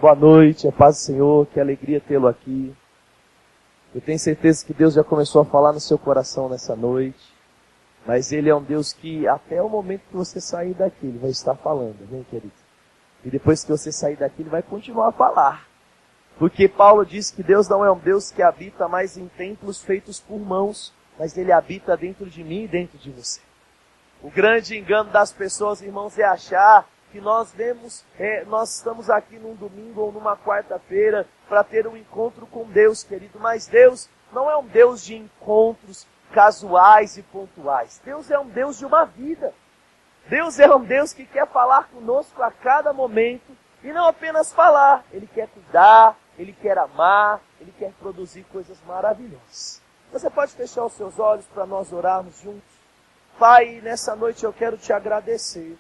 boa noite, a paz do Senhor, que alegria tê-lo aqui. Eu tenho certeza que Deus já começou a falar no seu coração nessa noite, mas Ele é um Deus que até o momento que você sair daqui, Ele vai estar falando, né, querido? E depois que você sair daqui, Ele vai continuar a falar. Porque Paulo diz que Deus não é um Deus que habita mais em templos feitos por mãos, mas Ele habita dentro de mim e dentro de você. O grande engano das pessoas, irmãos, é achar que nós estamos aqui num domingo ou numa quarta-feira para ter um encontro com Deus, querido. Mas Deus não é um Deus de encontros casuais e pontuais. Deus é um Deus de uma vida. Deus é um Deus que quer falar conosco a cada momento e não apenas falar. Ele quer cuidar, Ele quer amar, Ele quer produzir coisas maravilhosas. Você pode fechar os seus olhos para nós orarmos juntos? Pai, nessa noite eu quero te agradecer.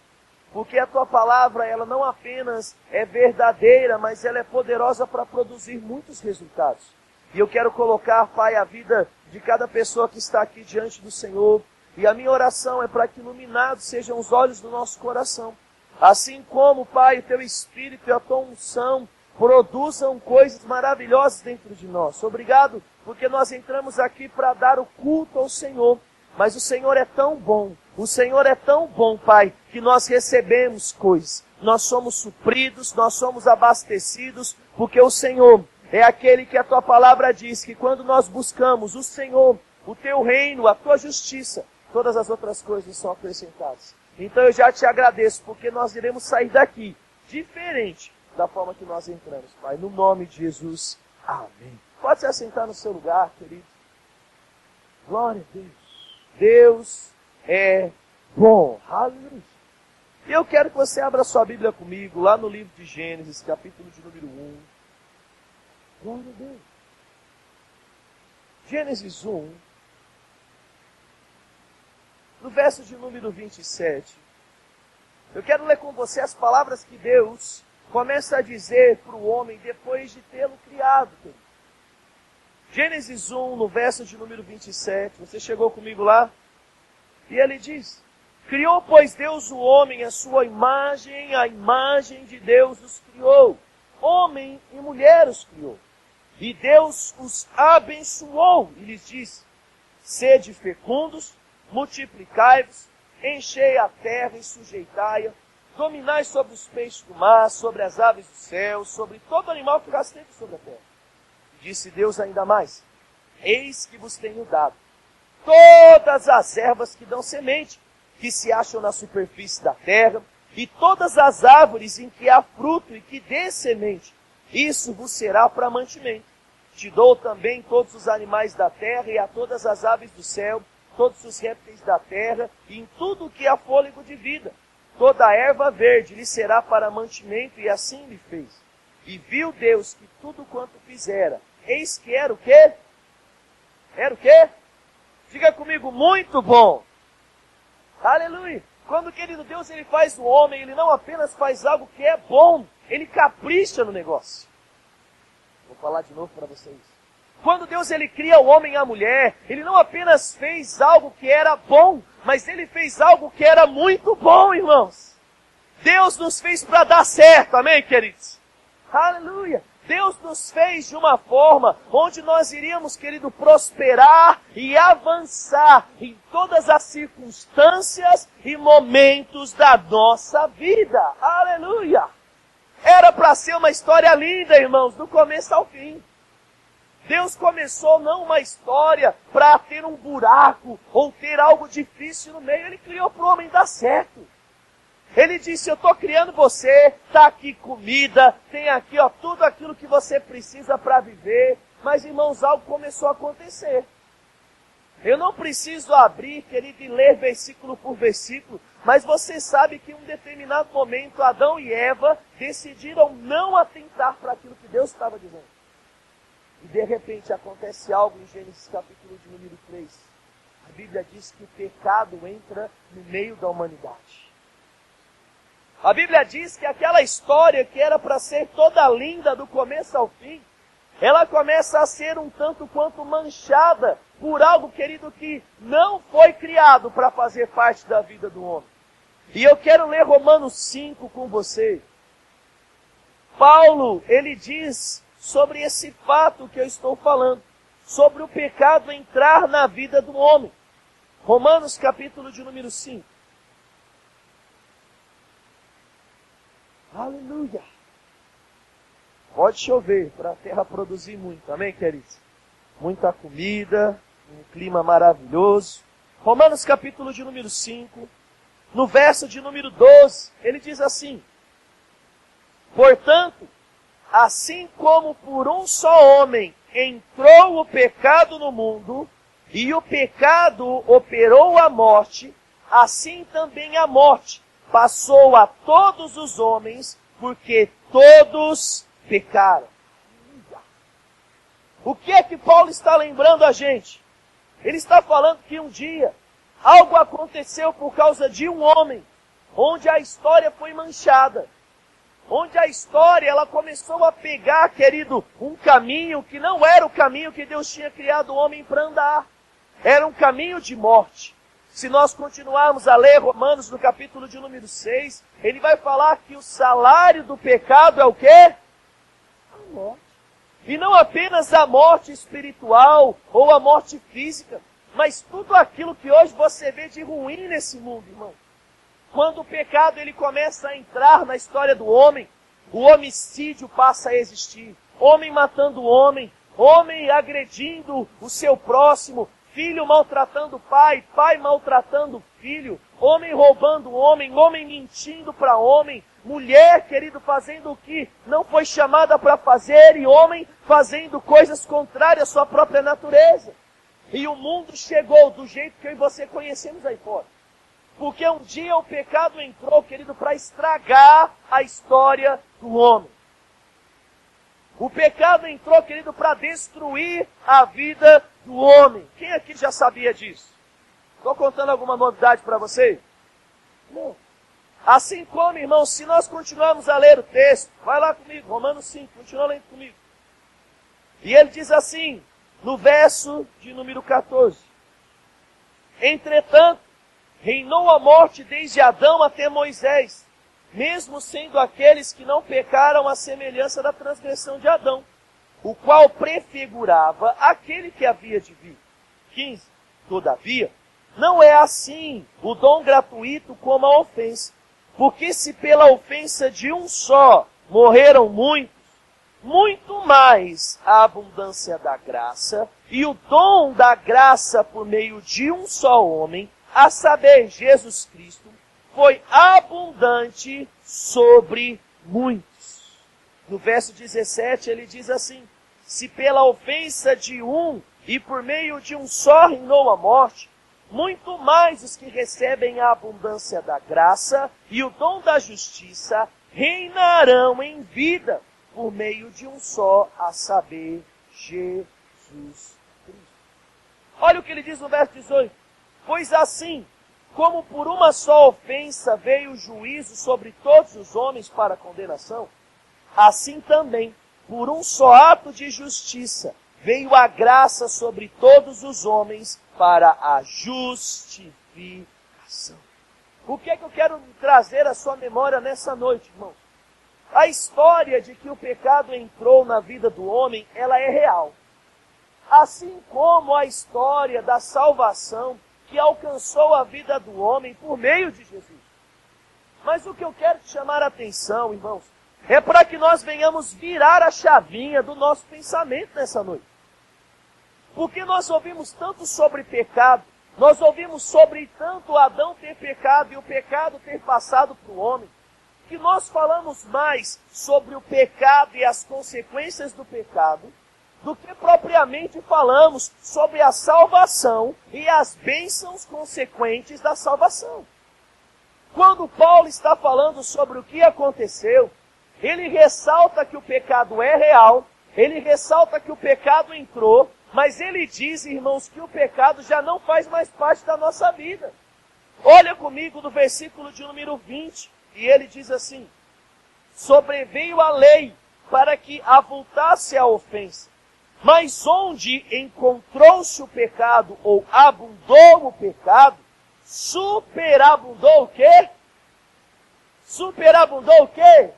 Porque a tua palavra, ela não apenas é verdadeira, mas ela é poderosa para produzir muitos resultados. E eu quero colocar, Pai, a vida de cada pessoa que está aqui diante do Senhor. E a minha oração é para que iluminados sejam os olhos do nosso coração. Assim como, Pai, o teu Espírito e a tua unção produzam coisas maravilhosas dentro de nós. Obrigado, porque nós entramos aqui para dar o culto ao Senhor. Mas o Senhor é tão bom, Pai, que nós recebemos coisas. Nós somos supridos, nós somos abastecidos, porque o Senhor é aquele que a tua palavra diz que quando nós buscamos o Senhor, o teu reino, a tua justiça, todas as outras coisas são acrescentadas. Então eu já te agradeço, porque nós iremos sair daqui diferente da forma que nós entramos, Pai. No nome de Jesus, amém. Pode se assentar no seu lugar, querido. Glória a Deus. Deus é bom. Aleluia. E eu quero que você abra sua Bíblia comigo, lá no livro de Gênesis, capítulo de número 1. Glória a Deus. Gênesis 1, no verso de número 27. Eu quero ler com você as palavras que Deus começa a dizer para o homem depois de tê-lo criado. Gênesis 1, no verso de número 27, você chegou comigo lá? E ele diz: criou, pois, Deus o homem, a sua imagem, a imagem de Deus os criou. Homem e mulher os criou. E Deus os abençoou e lhes disse: sede fecundos, multiplicai-vos, enchei a terra e sujeitai-a, dominai sobre os peixes do mar, sobre as aves do céu, sobre todo animal que rasteja sobre a terra. Disse Deus ainda mais: eis que vos tenho dado todas as ervas que dão semente, que se acham na superfície da terra, e todas as árvores em que há fruto e que dê semente, isso vos será para mantimento. Te dou também todos os animais da terra, e a todas as aves do céu, todos os répteis da terra, e em tudo o que há fôlego de vida. Toda a erva verde lhe será para mantimento, e assim lhe fez. E viu Deus que tudo quanto fizera, eis que era o quê? Era o quê? Diga comigo, muito bom. Aleluia. Quando, querido Deus, Ele faz o homem, Ele não apenas faz algo que é bom, Ele capricha no negócio. Vou falar de novo para vocês. Quando Deus, Ele cria o homem e a mulher, Ele não apenas fez algo que era bom, mas Ele fez algo que era muito bom, irmãos. Deus nos fez para dar certo, amém, queridos? Aleluia. Deus nos fez de uma forma onde nós iríamos, querido, prosperar e avançar em todas as circunstâncias e momentos da nossa vida. Aleluia! Era para ser uma história linda, irmãos, do começo ao fim. Deus começou não uma história para ter um buraco ou ter algo difícil no meio. Ele criou para o homem dar certo. Ele disse: eu estou criando você, está aqui comida, tem aqui tudo aquilo que você precisa para viver. Mas, irmãos, algo começou a acontecer. Eu não preciso abrir, querido, e ler versículo por versículo, mas você sabe que em um determinado momento Adão e Eva decidiram não atentar para aquilo que Deus estava dizendo. E de repente acontece algo em Gênesis capítulo de número 3. A Bíblia diz que o pecado entra no meio da humanidade. A Bíblia diz que aquela história que era para ser toda linda do começo ao fim, ela começa a ser um tanto quanto manchada por algo, querido, que não foi criado para fazer parte da vida do homem. E eu quero ler Romanos 5 com você. Paulo, ele diz sobre esse fato que eu estou falando, sobre o pecado entrar na vida do homem. Romanos capítulo de número 5. Aleluia! Pode chover para a terra produzir muito, amém, queridos? Muita comida, um clima maravilhoso. Romanos capítulo de número 5, no verso de número 12, ele diz assim: portanto, assim como por um só homem entrou o pecado no mundo, e o pecado operou a morte, assim também a morte passou a todos os homens, porque todos pecaram. O que é que Paulo está lembrando a gente? Ele está falando que um dia algo aconteceu por causa de um homem, onde a história foi manchada. Onde a história ela começou a pegar, querido, um caminho que não era o caminho que Deus tinha criado o homem para andar. Era um caminho de morte. Se nós continuarmos a ler Romanos no capítulo de número 6, ele vai falar que o salário do pecado é o quê? A morte. E não apenas a morte espiritual ou a morte física, mas tudo aquilo que hoje você vê de ruim nesse mundo, irmão. Quando o pecado ele começa a entrar na história do homem, o homicídio passa a existir. Homem matando homem, homem agredindo o seu próximo, filho maltratando pai, pai maltratando filho, homem roubando homem, homem mentindo para homem, mulher, querido, fazendo o que não foi chamada para fazer, e homem fazendo coisas contrárias à sua própria natureza. E o mundo chegou do jeito que eu e você conhecemos aí fora. Porque um dia o pecado entrou, querido, para estragar a história do homem. O pecado entrou, querido, para destruir a vida do homem. Quem aqui já sabia disso? Estou contando alguma novidade para você? Não. Assim como, irmãos, se nós continuarmos a ler o texto, vai lá comigo, Romanos 5, continua lendo comigo. E ele diz assim, no verso de número 14. Entretanto, reinou a morte desde Adão até Moisés, mesmo sendo aqueles que não pecaram à semelhança da transgressão de Adão, o qual prefigurava aquele que havia de vir. 15. Todavia, não é assim o dom gratuito como a ofensa, porque se pela ofensa de um só morreram muitos, muito mais a abundância da graça e o dom da graça por meio de um só homem, a saber, Jesus Cristo, foi abundante sobre muitos. No verso 17 ele diz assim, se pela ofensa de um e por meio de um só reinou a morte, muito mais os que recebem a abundância da graça e o dom da justiça reinarão em vida por meio de um só, a saber, Jesus Cristo. Olha o que ele diz no verso 18. Pois assim, como por uma só ofensa veio o juízo sobre todos os homens para condenação, assim também, por um só ato de justiça, veio a graça sobre todos os homens para a justificação. O que é que eu quero trazer à sua memória nessa noite, irmão? A história de que o pecado entrou na vida do homem, ela é real. Assim como a história da salvação que alcançou a vida do homem por meio de Jesus. Mas o que eu quero te chamar a atenção, irmãos, é para que nós venhamos virar a chavinha do nosso pensamento nessa noite. Porque nós ouvimos tanto sobre pecado, nós ouvimos sobre tanto Adão ter pecado e o pecado ter passado para o homem, que nós falamos mais sobre o pecado e as consequências do pecado, do que propriamente falamos sobre a salvação e as bênçãos consequentes da salvação. Quando Paulo está falando sobre o que aconteceu, ele ressalta que o pecado é real, ele ressalta que o pecado entrou, mas ele diz, irmãos, que o pecado já não faz mais parte da nossa vida. Olha comigo no versículo de número 20, e ele diz assim, sobreveio a lei para que avultasse a ofensa. Mas onde encontrou-se o pecado, ou abundou o pecado, superabundou o quê? Superabundou o quê?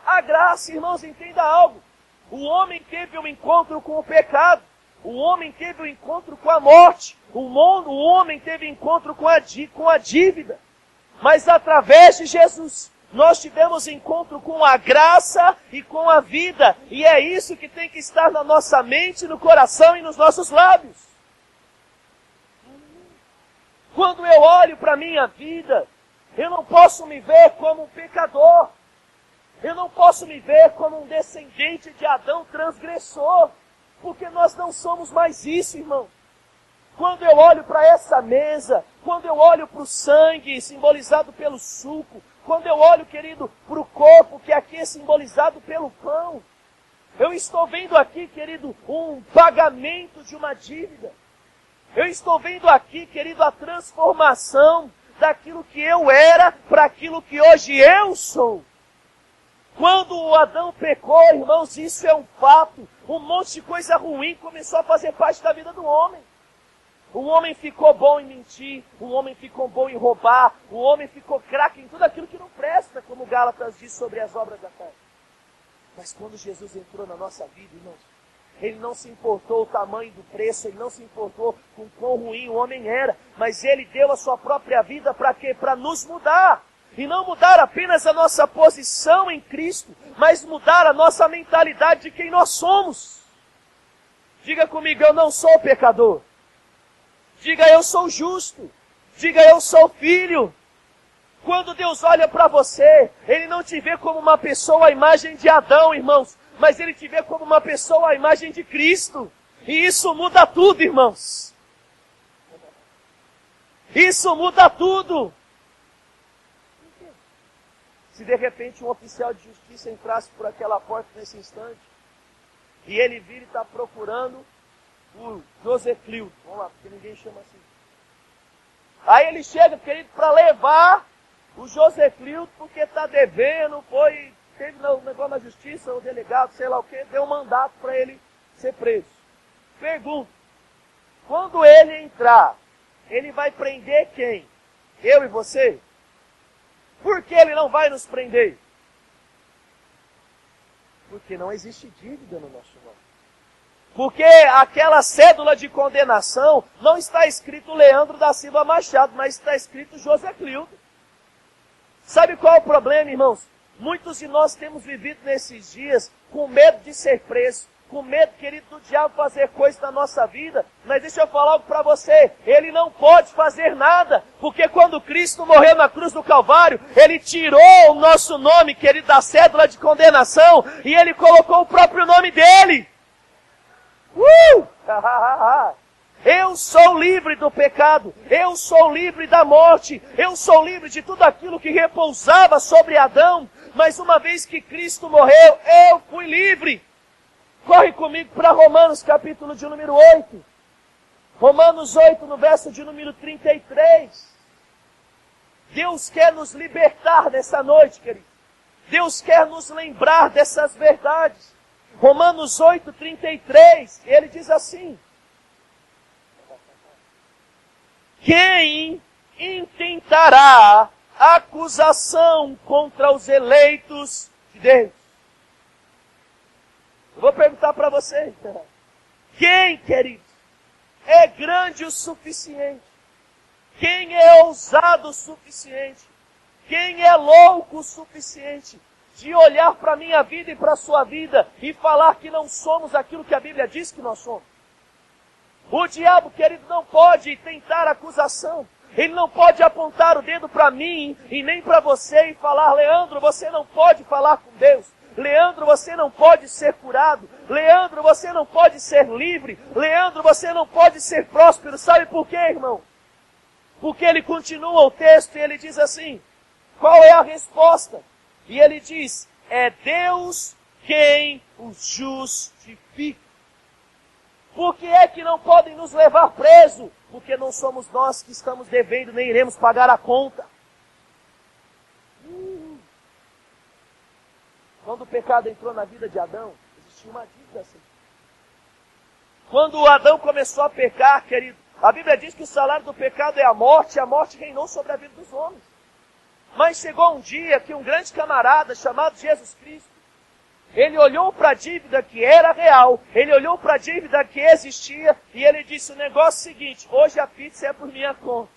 A graça, irmãos, entenda algo. O homem teve um encontro com o pecado. O homem teve um encontro com a morte. O homem teve um encontro com a dívida. Mas através de Jesus, nós tivemos encontro com a graça e com a vida. E é isso que tem que estar na nossa mente, no coração e nos nossos lábios. Quando eu olho para a minha vida, eu não posso me ver como um pecador. Eu não posso me ver como um descendente de Adão transgressor. Porque nós não somos mais isso, irmão. Quando eu olho para essa mesa, quando eu olho para o sangue simbolizado pelo suco, quando eu olho, querido, para o corpo que aqui é simbolizado pelo pão, eu estou vendo aqui, querido, um pagamento de uma dívida. Eu estou vendo aqui, querido, a transformação daquilo que eu era para aquilo que hoje eu sou. Quando o Adão pecou, irmãos, isso é um fato. Um monte de coisa ruim começou a fazer parte da vida do homem. O homem ficou bom em mentir, o homem ficou bom em roubar, o homem ficou craque em tudo aquilo que não presta, como Gálatas diz sobre as obras da carne. Mas quando Jesus entrou na nossa vida, irmãos, Ele não se importou o tamanho do preço, Ele não se importou com o quão ruim o homem era, mas Ele deu a sua própria vida para quê? Para nos mudar. E não mudar apenas a nossa posição em Cristo, mas mudar a nossa mentalidade de quem nós somos. Diga comigo, eu não sou pecador. Diga, eu sou justo. Diga, eu sou filho. Quando Deus olha para você, Ele não te vê como uma pessoa à imagem de Adão, irmãos, mas Ele te vê como uma pessoa à imagem de Cristo. E isso muda tudo, irmãos. Isso muda tudo. Se de repente um oficial de justiça entrasse por aquela porta nesse instante, e ele vira e está procurando o José Clio, vamos lá, porque ninguém chama assim. Aí ele chega, querido, para levar o José Clio, porque está devendo, teve um negócio na justiça, o delegado, sei lá o que, deu um mandato para ele ser preso. Pergunta, quando ele entrar, ele vai prender quem? Eu e você? Por que ele não vai nos prender? Porque não existe dívida no nosso nome. Porque aquela cédula de condenação não está escrito Leandro da Silva Machado, mas está escrito José Clio. Sabe qual é o problema, irmãos? Muitos de nós temos vivido nesses dias com medo de ser preso, com medo, querido, do diabo fazer coisa na nossa vida. Mas deixa eu falar algo para você, ele não pode fazer nada, porque quando Cristo morreu na cruz do Calvário, Ele tirou o nosso nome, querido, da cédula de condenação, e Ele colocou o próprio nome dEle. Eu sou livre do pecado, eu sou livre da morte, eu sou livre de tudo aquilo que repousava sobre Adão, mas uma vez que Cristo morreu, eu fui livre. Corre comigo para Romanos, capítulo de número 8. Romanos 8, no verso de número 33. Deus quer nos libertar nessa noite, querido. Deus quer nos lembrar dessas verdades. Romanos 8, 33, ele diz assim: quem intentará acusação contra os eleitos de Deus? Eu vou perguntar para você, quem, querido, é grande o suficiente? Quem é ousado o suficiente? Quem é louco o suficiente de olhar para a minha vida e para a sua vida e falar que não somos aquilo que a Bíblia diz que nós somos? O diabo, querido, não pode tentar acusação. Ele não pode apontar o dedo para mim e nem para você e falar: Leandro, você não pode falar com Deus. Leandro, você não pode ser curado. Leandro, você não pode ser livre. Leandro, você não pode ser próspero. Sabe por quê, irmão? Porque ele continua o texto e ele diz assim: qual é a resposta? E ele diz: é Deus quem os justifica. Por que é que não podem nos levar preso? Porque não somos nós que estamos devendo, nem iremos pagar a conta. Quando o pecado entrou na vida de Adão, existia uma dívida assim. Quando Adão começou a pecar, querido, a Bíblia diz que o salário do pecado é a morte, e a morte reinou sobre a vida dos homens. Mas chegou um dia que um grande camarada chamado Jesus Cristo, Ele olhou para a dívida que era real, ele olhou para a dívida que existia e ele disse o negócio seguinte: hoje a pizza é por minha conta.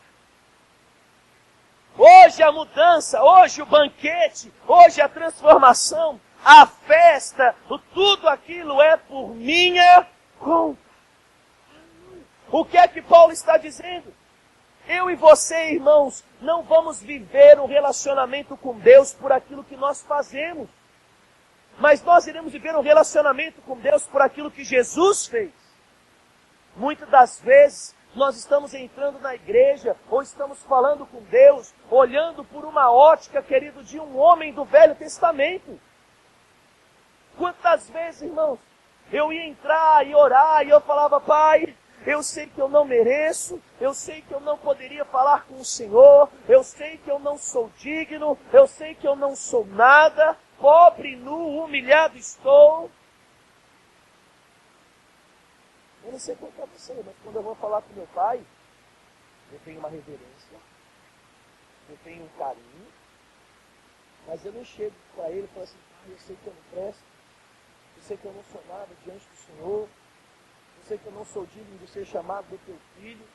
Hoje a mudança, hoje o banquete, hoje a transformação, a festa, tudo aquilo é por minha conta. O que é que Paulo está dizendo? Eu e você, irmãos, não vamos viver um relacionamento com Deus por aquilo que nós fazemos. Mas nós iremos viver um relacionamento com Deus por aquilo que Jesus fez. Muitas das vezes, nós estamos entrando na igreja, ou estamos falando com Deus, olhando por uma ótica, querido, de um homem do Velho Testamento. Quantas vezes, irmãos, eu ia entrar e orar, e eu falava: Pai, eu sei que eu não mereço, eu sei que eu não poderia falar com o Senhor, eu sei que eu não sou digno, eu sei que eu não sou nada, pobre, nu, humilhado estou. Eu não sei contar você, mas quando eu vou falar com meu pai, eu tenho uma reverência, eu tenho um carinho, mas eu não chego para ele e falo assim: Pai, eu sei que eu não presto, eu sei que eu não sou nada diante do Senhor, eu sei que eu não sou digno de ser chamado do teu filho.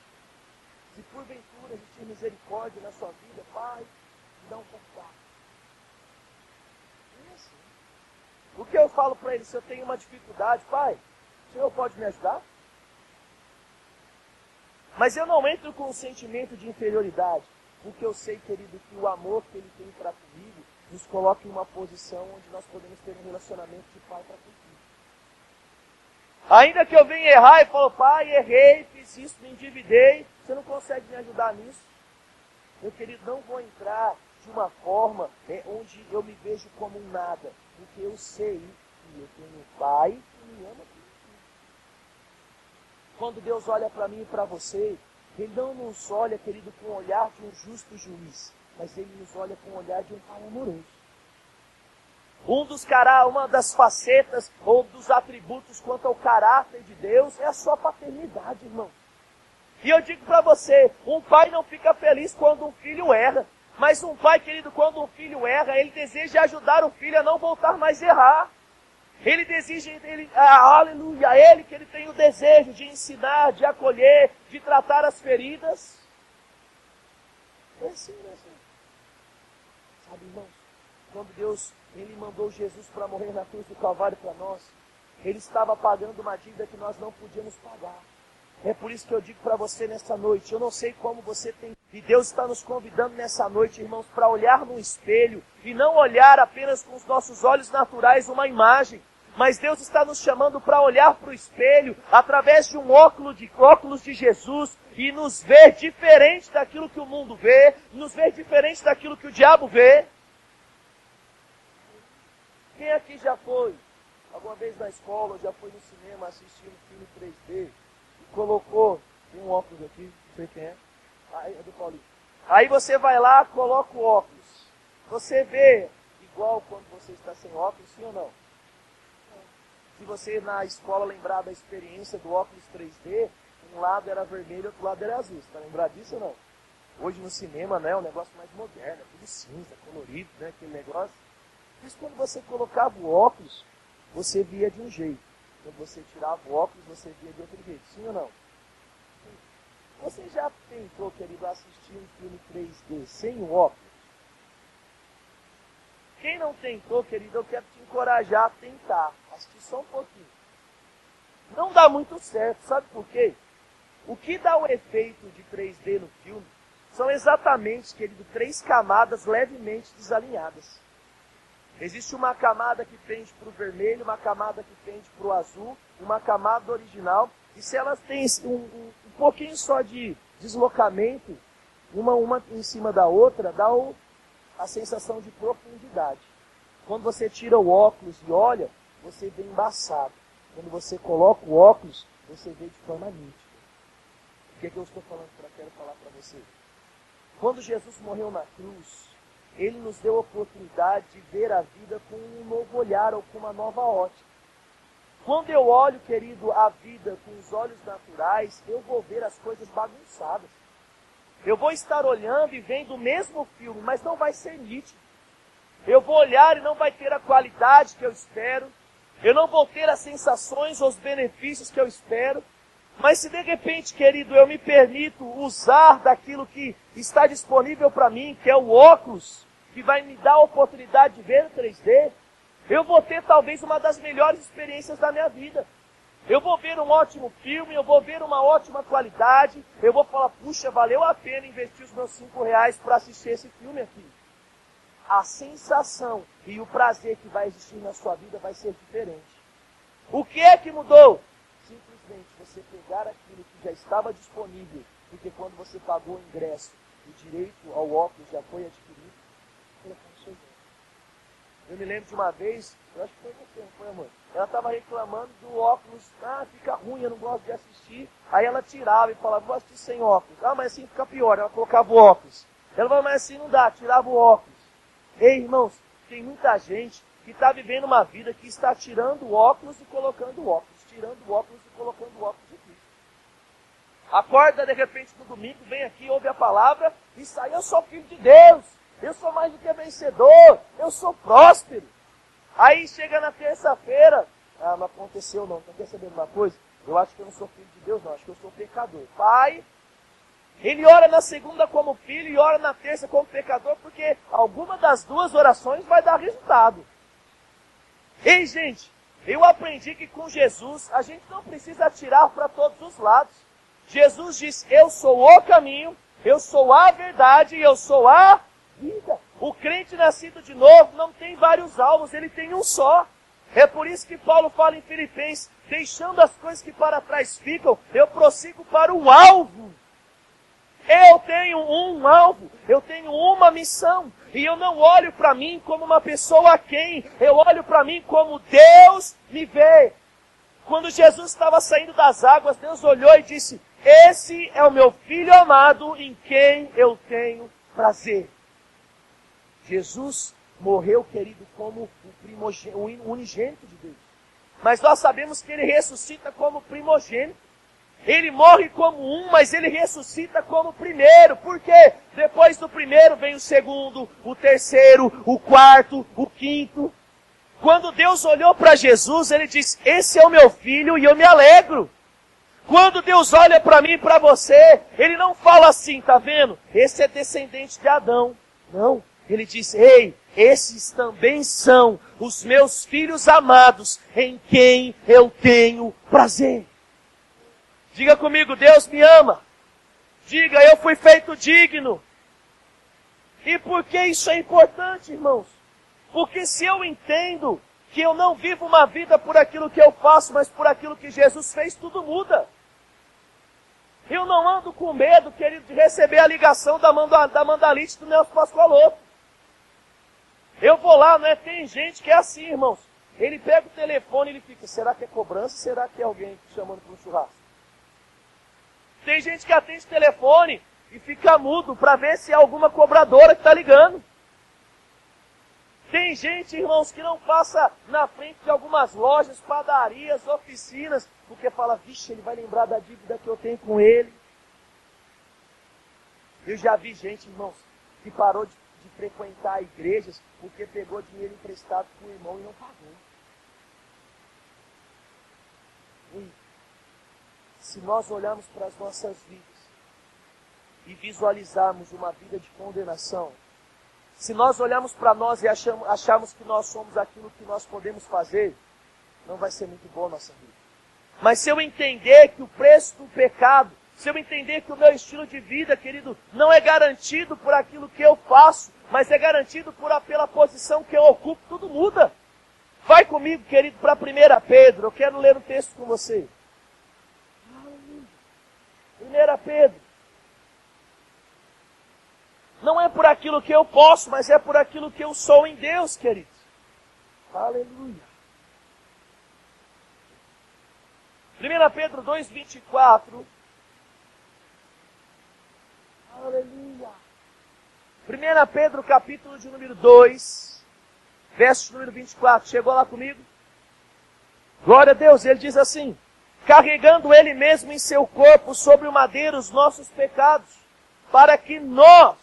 Se porventura existir misericórdia na sua vida, Pai, me dá um contato. É assim. O que eu falo para ele? Se eu tenho uma dificuldade: Pai, o Senhor pode me ajudar? Mas eu não entro com um sentimento de inferioridade, porque eu sei, querido, que o amor que Ele tem para comigo nos coloca em uma posição onde nós podemos ter um relacionamento de pai para com filho. Ainda que eu venha errar e falo: Pai, errei, fiz isso, me endividei, você não consegue me ajudar nisso? Meu querido, não vou entrar de uma forma onde eu me vejo como um nada, porque eu sei que eu tenho um Pai que me ama. Quando Deus olha para mim e para você, Ele não nos olha, querido, com o olhar de um justo juiz, mas Ele nos olha com o olhar de um Pai amoroso. Uma das facetas ou dos atributos quanto ao caráter de Deus é a sua paternidade, irmão. E eu digo para você, um pai não fica feliz quando um filho erra, mas um pai, querido, quando um filho erra, ele deseja ajudar o filho a não voltar mais a errar. Ele deseja, aleluia, ele que ele tem o desejo de ensinar, de acolher, de tratar as feridas. É assim, é assim. Sabe, irmãos, quando Deus, Ele mandou Jesus para morrer na cruz do Calvário para nós, Ele estava pagando uma dívida que nós não podíamos pagar. É por isso que eu digo para você nessa noite, eu não sei como você tem... E Deus está nos convidando nessa noite, irmãos, para olhar no espelho e não olhar apenas com os nossos olhos naturais uma imagem. Mas Deus está nos chamando para olhar para o espelho através de um óculos de Jesus e nos ver diferente daquilo que o mundo vê, nos ver diferente daquilo que o diabo vê. Quem aqui já foi alguma vez na escola ou já foi no cinema assistir um filme 3D e colocou, tem um óculos aqui, não sei quem é, é do Paulinho. Aí você vai lá, coloca o óculos. Você vê igual quando você está sem óculos, sim ou não? Se você na escola lembrar da experiência do óculos 3D, um lado era vermelho, outro lado era azul. Você está lembrado disso ou não? Hoje no cinema, né, é um negócio mais moderno, é tudo cinza, colorido, né, aquele negócio. Mas quando você colocava o óculos, você via de um jeito. Quando você tirava o óculos, você via de outro jeito. Sim ou não? Você já tentou, querido, assistir um filme 3D sem o óculos? Quem não tentou, querido, eu quero te encorajar a tentar. Assistir só um pouquinho. Não dá muito certo, sabe por quê? O que dá o efeito de 3D no filme são exatamente, querido, 3 camadas levemente desalinhadas. Existe uma camada que pende para o vermelho, uma camada que pende para o azul, uma camada original, e se elas têm um pouquinho só de deslocamento, uma em cima da outra, dá a sensação de profundidade. Quando você tira o óculos e olha, você vê embaçado. Quando você coloca o óculos, você vê de forma nítida. O que é que eu estou falando? Quero falar para você. Quando Jesus morreu na cruz, Ele nos deu a oportunidade de ver a vida com um novo olhar ou com uma nova ótica. Quando eu olho, querido, a vida com os olhos naturais, eu vou ver as coisas bagunçadas. Eu vou estar olhando e vendo o mesmo filme, mas não vai ser nítido. Eu vou olhar e não vai ter a qualidade que eu espero. Eu não vou ter as sensações ou os benefícios que eu espero. Mas se de repente, querido, eu me permito usar daquilo que está disponível para mim, que é o óculos, que vai me dar a oportunidade de ver o 3D, eu vou ter talvez uma das melhores experiências da minha vida. Eu vou ver um ótimo filme, eu vou ver uma ótima qualidade, eu vou falar, puxa, valeu a pena investir os meus R$5 para assistir esse filme aqui. A sensação e o prazer que vai existir na sua vida vai ser diferente. O que é que mudou? Simplesmente você pegar aquilo que já estava disponível, porque quando você pagou o ingresso, o direito ao óculos já foi adquirido, colocar no seu bolso. Eu me lembro de uma vez, eu acho que foi você, não foi, amor? Ela estava reclamando do óculos, fica ruim, eu não gosto de assistir. Aí ela tirava e falava, vou assistir sem óculos. Mas assim fica pior, ela colocava o óculos. Ela falava, mas assim não dá, tirava o óculos. Ei, irmãos, tem muita gente que está vivendo uma vida que está tirando o óculos e colocando o óculos, tirando o óculos e colocando o óculos de Cristo. Acorda de repente no domingo, vem aqui, ouve a palavra e sai, eu sou filho de Deus, eu sou mais do que vencedor, eu sou próspero. Aí chega na terça-feira, não aconteceu não quer saber de uma coisa? Eu acho que eu não sou filho de Deus não, acho que eu sou pecador. Pai, ele ora na segunda como filho e ora na terça como pecador, porque alguma das duas orações vai dar resultado. Ei, gente, eu aprendi que com Jesus a gente não precisa atirar para todos os lados. Jesus diz, eu sou o caminho, eu sou a verdade e eu sou a vida. O crente nascido de novo não tem vários alvos, ele tem um só. É por isso que Paulo fala em Filipenses, deixando as coisas que para trás ficam, eu prossigo para o alvo. Eu tenho um alvo, eu tenho uma missão, e eu não olho para mim como uma pessoa a quem, eu olho para mim como Deus me vê. Quando Jesus estava saindo das águas, Deus olhou e disse, esse é o meu filho amado em quem eu tenho prazer. Jesus morreu, querido, como o unigênito de Deus. Mas nós sabemos que ele ressuscita como primogênito. Ele morre como um, mas ele ressuscita como primeiro. Por quê? Depois do primeiro vem o segundo, o terceiro, o quarto, o quinto. Quando Deus olhou para Jesus, ele disse, esse é o meu filho e eu me alegro. Quando Deus olha para mim e para você, ele não fala assim, tá vendo? Esse é descendente de Adão. Não. Ele diz, ei, esses também são os meus filhos amados, em quem eu tenho prazer. Diga comigo, Deus me ama. Diga, eu fui feito digno. E por que isso é importante, irmãos? Porque se eu entendo que eu não vivo uma vida por aquilo que eu faço, mas por aquilo que Jesus fez, tudo muda. Eu não ando com medo, querido, de receber a ligação da Mandalite do Nelson Pascoaloto. Eu vou lá, né? Tem gente que é assim, irmãos. Ele pega o telefone e ele fica, será que é cobrança? Será que é alguém chamando para um churrasco? Tem gente que atende o telefone e fica mudo para ver se é alguma cobradora que está ligando. Tem gente, irmãos, que não passa na frente de algumas lojas, padarias, oficinas, porque fala, vixe, ele vai lembrar da dívida que eu tenho com ele. Eu já vi gente, irmãos, que parou de frequentar igrejas porque pegou dinheiro emprestado com o irmão e não pagou. E se nós olharmos para as nossas vidas e visualizarmos uma vida de condenação, se nós olharmos para nós e acharmos que nós somos aquilo que nós podemos fazer, não vai ser muito boa a nossa vida. Mas se eu entender que o preço do pecado, se eu entender que o meu estilo de vida, querido, não é garantido por aquilo que eu faço, mas é garantido pela posição que eu ocupo, tudo muda. Vai comigo, querido, para 1 Pedro. Eu quero ler um texto com você. 1 Pedro. Não é por aquilo que eu posso, mas é por aquilo que eu sou em Deus, querido. Aleluia. 1 Pedro 2:24. Aleluia. 1 Pedro, capítulo de número 2, verso número 24. Chegou lá comigo? Glória a Deus. Ele diz assim, carregando ele mesmo em seu corpo sobre o madeiro os nossos pecados, para que nós,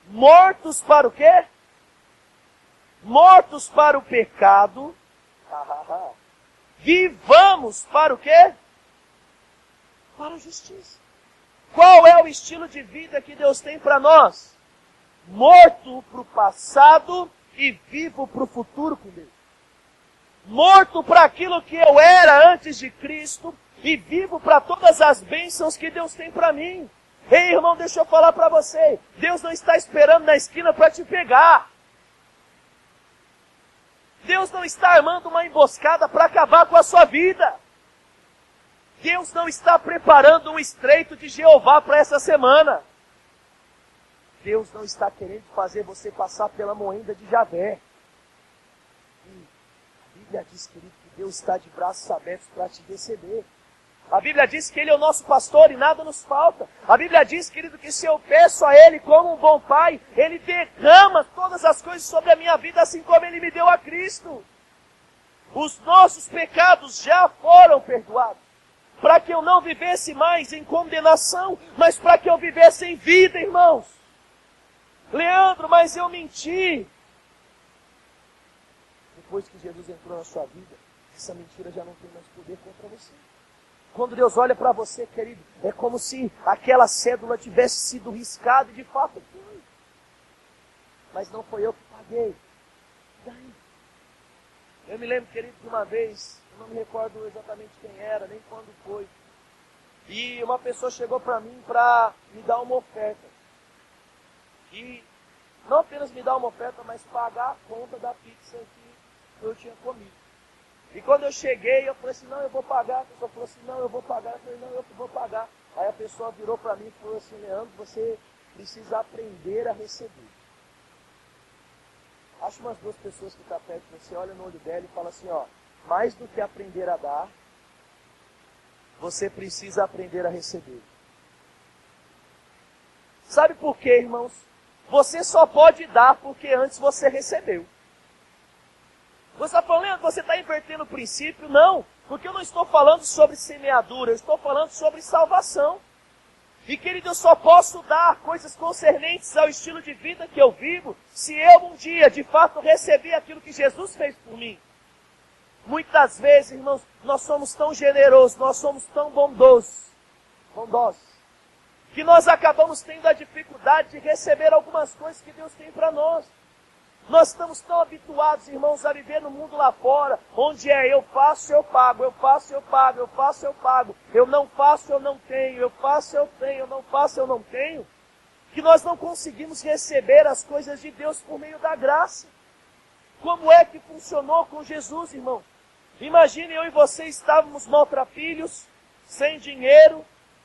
mortos para o quê? mortos para o pecado, vivamos para o quê? Para a justiça. Qual é o estilo de vida que Deus tem para nós? Morto para o passado e vivo para o futuro com Deus. Morto para aquilo que eu era antes de Cristo e vivo para todas as bênçãos que Deus tem para mim. Ei, irmão, deixa eu falar para você. Deus não está esperando na esquina para te pegar. Deus não está armando uma emboscada para acabar com a sua vida. Deus não está preparando um estreito de Jeová para essa semana. Deus não está querendo fazer você passar pela moenda de Javé. A Bíblia diz, querido, que Deus está de braços abertos para te receber. A Bíblia diz que Ele é o nosso pastor e nada nos falta. A Bíblia diz, querido, que se eu peço a Ele como um bom Pai, Ele derrama todas as coisas sobre a minha vida, assim como Ele me deu a Cristo. Os nossos pecados já foram perdoados. Para que eu não vivesse mais em condenação, mas para que eu vivesse em vida, irmãos. Leandro, mas eu menti. Depois que Jesus entrou na sua vida, essa mentira já não tem mais poder contra você. Quando Deus olha para você, querido, é como se aquela cédula tivesse sido riscada e de fato foi. Mas não foi eu que paguei. Daí. Eu me lembro, querido, de uma vez, eu não me recordo exatamente quem era, nem quando foi. E uma pessoa chegou para mim para me dar uma oferta. E não apenas me dar uma oferta, mas pagar a conta da pizza que eu tinha comido. E quando eu cheguei, eu falei assim, não, eu vou pagar. A pessoa falou assim, não, eu vou pagar. Eu falei, não, eu vou pagar. Aí a pessoa virou para mim e falou assim, Leandro, você precisa aprender a receber. Acho umas duas pessoas que estão perto de você, olha no olho dela e fala assim, ó, mais do que aprender a dar, você precisa aprender a receber. Sabe por quê, irmãos? Você só pode dar porque antes você recebeu. Você está falando, Leandro, você está invertendo o princípio? Não, porque eu não estou falando sobre semeadura, eu estou falando sobre salvação. E querido, eu só posso dar coisas concernentes ao estilo de vida que eu vivo, se eu um dia, de fato, receber aquilo que Jesus fez por mim. Muitas vezes, irmãos, nós somos tão generosos, nós somos tão bondosos, que nós acabamos tendo a dificuldade de receber algumas coisas que Deus tem para nós. Nós estamos tão habituados, irmãos, a viver no mundo lá fora, onde eu faço, eu pago, eu faço, eu pago, eu faço, eu pago, eu não faço, eu não tenho, eu faço, eu tenho, eu não faço, eu não tenho, que nós não conseguimos receber as coisas de Deus por meio da graça. Como é que funcionou com Jesus, irmão? Imagine eu e você estávamos maltrapilhos, sem dinheiro,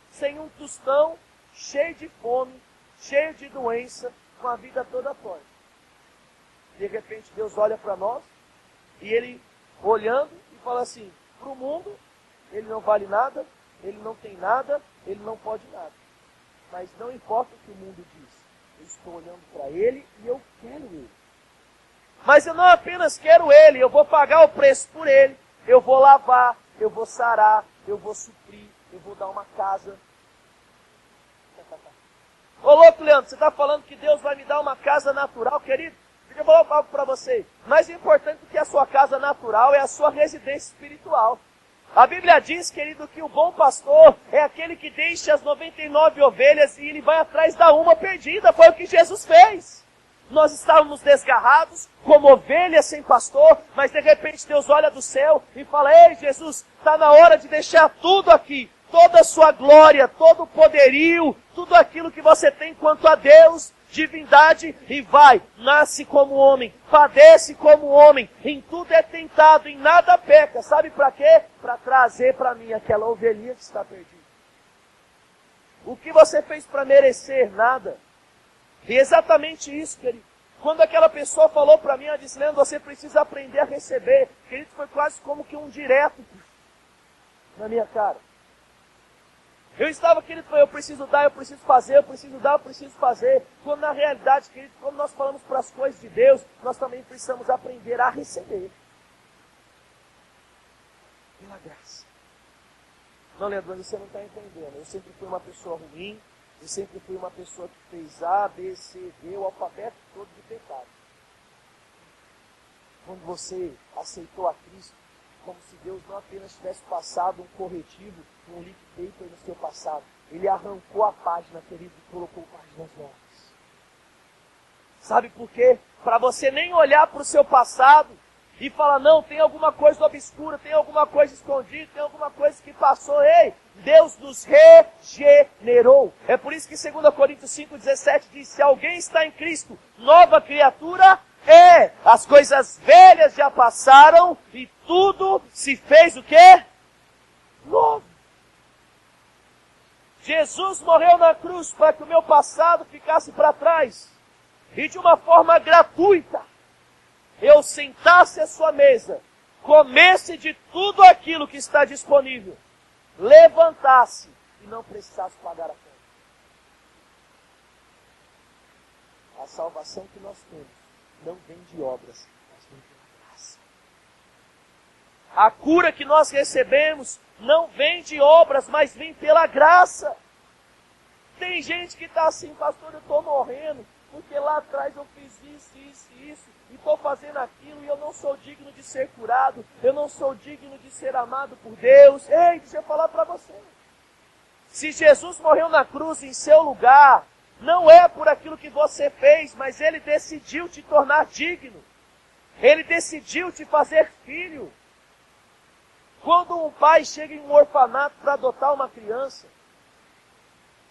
sem um tostão, cheio de fome, cheio de doença, com a vida toda fora. De repente Deus olha para nós e Ele olhando e fala assim, para o mundo ele não vale nada, ele não tem nada, ele não pode nada. Mas não importa o que o mundo diz, eu estou olhando para Ele e eu quero Ele. Mas eu não apenas quero Ele, eu vou pagar o preço por Ele, eu vou lavar, eu vou sarar, eu vou suprir, eu vou dar uma casa. Ô louco, Leandro, você está falando que Deus vai me dar uma casa natural, querido? Eu vou falar algo para você. Mais importante do que a sua casa natural é a sua residência espiritual. A Bíblia diz, querido, que o bom pastor é aquele que deixa as 99 ovelhas e ele vai atrás da uma perdida. Foi o que Jesus fez. Nós estávamos desgarrados, como ovelhas sem pastor, mas de repente Deus olha do céu e fala, ei Jesus, está na hora de deixar tudo aqui. Toda a sua glória, todo o poderio, tudo aquilo que você tem quanto a Deus, divindade, e vai, nasce como homem, padece como homem, em tudo é tentado, em nada peca. Sabe para quê? Para trazer para mim aquela ovelhinha que está perdida. O que você fez para merecer? Nada. E exatamente isso, querido. Quando aquela pessoa falou para mim, ela disse, Leandro, você precisa aprender a receber. Querido, foi quase como que um direto na minha cara. Eu estava, querido, eu preciso dar, eu preciso fazer, eu preciso dar, eu preciso fazer. Quando na realidade, querido, quando nós falamos para as coisas de Deus, nós também precisamos aprender a receber. Pela graça. Não, Leandro, você não está entendendo. Eu sempre fui uma pessoa ruim, eu sempre fui uma pessoa que fez A, B, C, D, o alfabeto todo de pecado. quando você aceitou a Cristo, como se Deus não apenas tivesse passado um corretivo, um leak paper no seu passado. Ele arrancou a página, querido, e colocou páginas novas. Sabe por quê? Para você nem olhar para o seu passado e falar, não, tem alguma coisa obscura, tem alguma coisa escondida, tem alguma coisa que passou. Ei, Deus nos regenerou. É por isso que 2 Coríntios 5,17 diz, se alguém está em Cristo, nova criatura é. As coisas velhas já passaram e tudo se fez o quê? Novo. Jesus morreu na cruz para que o meu passado ficasse para trás. E de uma forma gratuita, eu sentasse à sua mesa, comesse de tudo aquilo que está disponível, levantasse e não precisasse pagar a conta. A salvação que nós temos não vem de obras, mas vem pela graça. A cura que nós recebemos não vem de obras, mas vem pela graça. Tem gente que está assim, pastor, eu estou morrendo, porque lá atrás eu fiz isso, isso e isso, e estou fazendo aquilo, e eu não sou digno de ser curado, eu não sou digno de ser amado por Deus. Ei, deixa eu falar para você. Se Jesus morreu na cruz em seu lugar, não é por aquilo que você fez, mas Ele decidiu te tornar digno. Ele decidiu te fazer filho. Quando um pai chega em um orfanato para adotar uma criança,